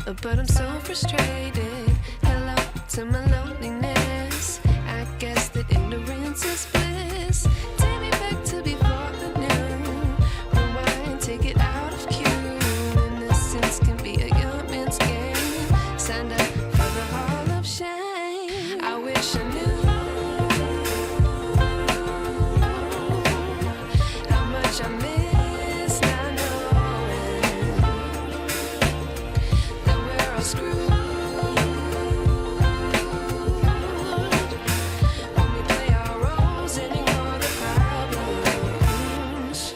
but I'm so frustrated. Hello to my loneliness. I guess that ignorance is bliss. Take me back to before the noon. Rewind, take it out of cue. Innocence can be a young man's game. Signed up for the hall of shame. I wish I knew how much I miss not knowing that we're all screwed when we play our roles and ignore the problems.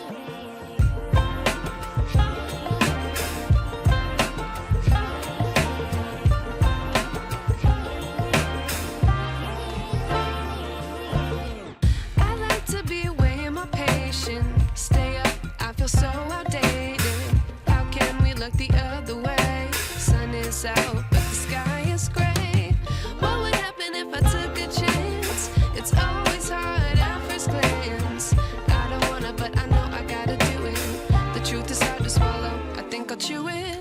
I like to be away in my patience. Stay up, I feel so outdated. How can we look the other way? Sun is out, but the sky is gray. What would happen if I took a chance? It's always hard at first glance. I don't wanna, but I know I gotta do it. The truth is hard to swallow, I think I'll chew it.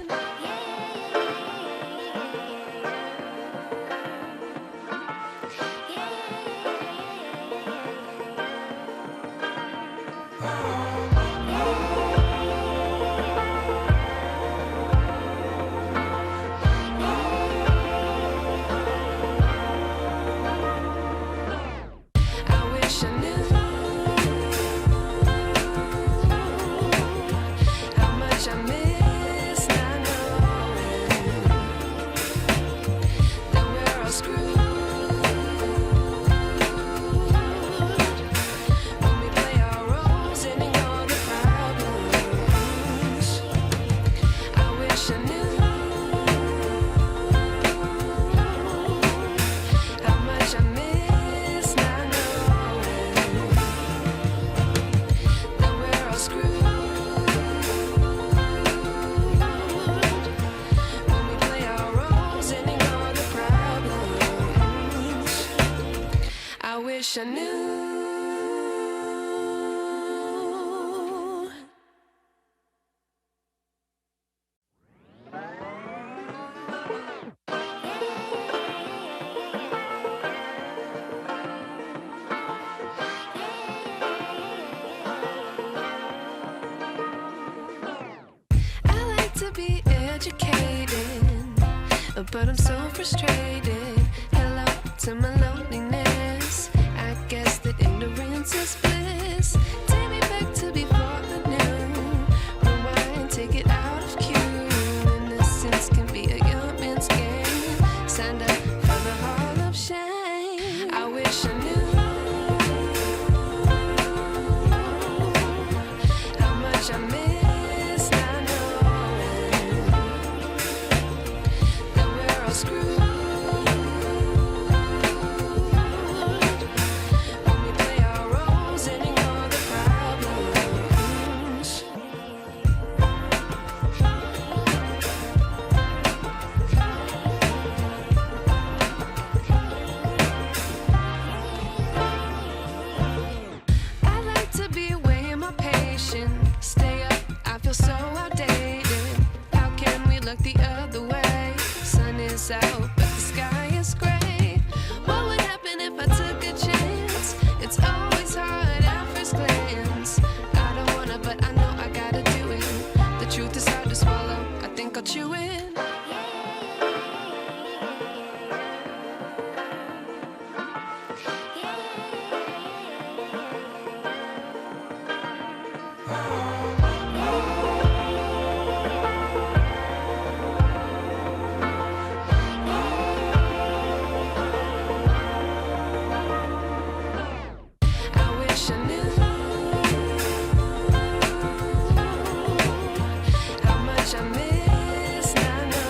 I wish I knew how much I miss not knowing that we're all screwed when we play our roles and ignore the problems. I wish I knew how much I miss not knowing that we're all screwed when we play our roles and ignore the problems. I wish I knew. I like to be educated, but I'm so frustrated. Hello to my loneliness. I guess that ignorance is bliss. Take me back to before the noon. Rewind, take it out of cue. Innocence can be a young man's game. Signed up for the hall of shame. I wish I knew how much I miss not knowing that we're all screwed when we play our roles and ignore the problems. I like to be away in my patience. Stay up, I feel so outdated. How can we look the other way? Sun is out, but the sky is gray. What would happen if I took a chance? It's always hard at first glance. I don't wanna, but I know I gotta do it. The truth is hard to swallow, I think I'll chew it. I wish I knew how much I miss not knowing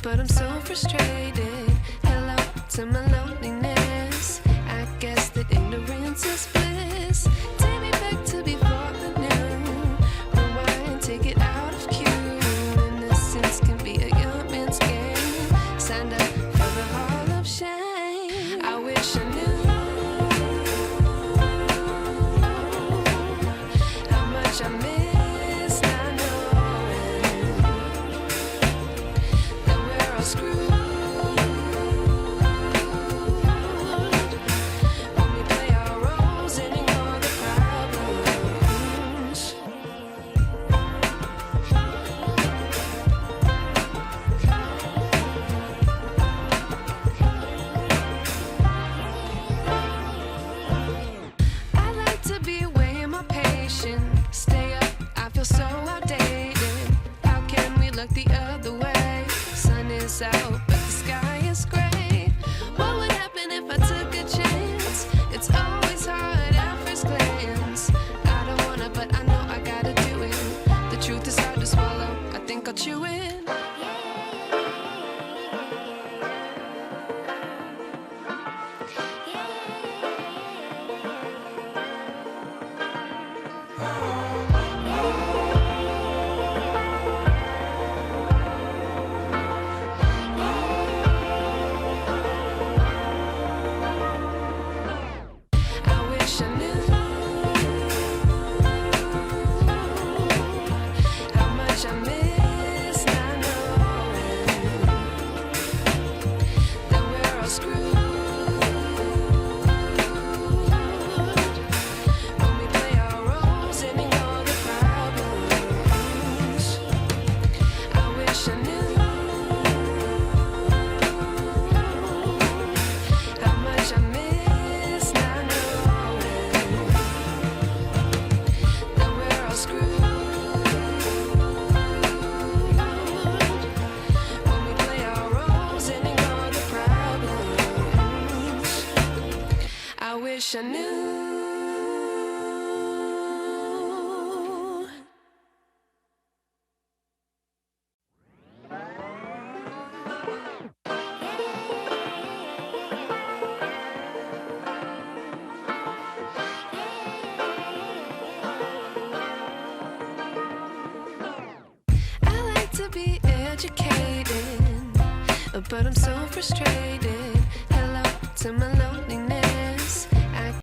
but I'm so frustrated. Hello to my loneliness. I guess that ignorance is bliss. Take me back to before the new. Rewind, take it out of cue. Innocence can be a young man's game. Signed up for the hall of shame. I wish I knew how much I miss not knowing that we're all screwed when we play our roles and ignore the problems. I like to be weighing my patience. Stay up, I feel so outdated. How can we look the other way? Sun is out, but the sky is gray. What would happen if I took a chance? It's always hard at first glance. I don't wanna, but I know I gotta do it. The truth is hard to swallow. I think I'll chew it. I wish I knew how much I miss not knowing that we're all screwed when we play our roles and ignore the problems. I wish I knew how much I miss not knowing that we're all screwed when we play our roles and ignore the problems. I wish I knew. I like to be educated, but I'm so frustrated. Hello to my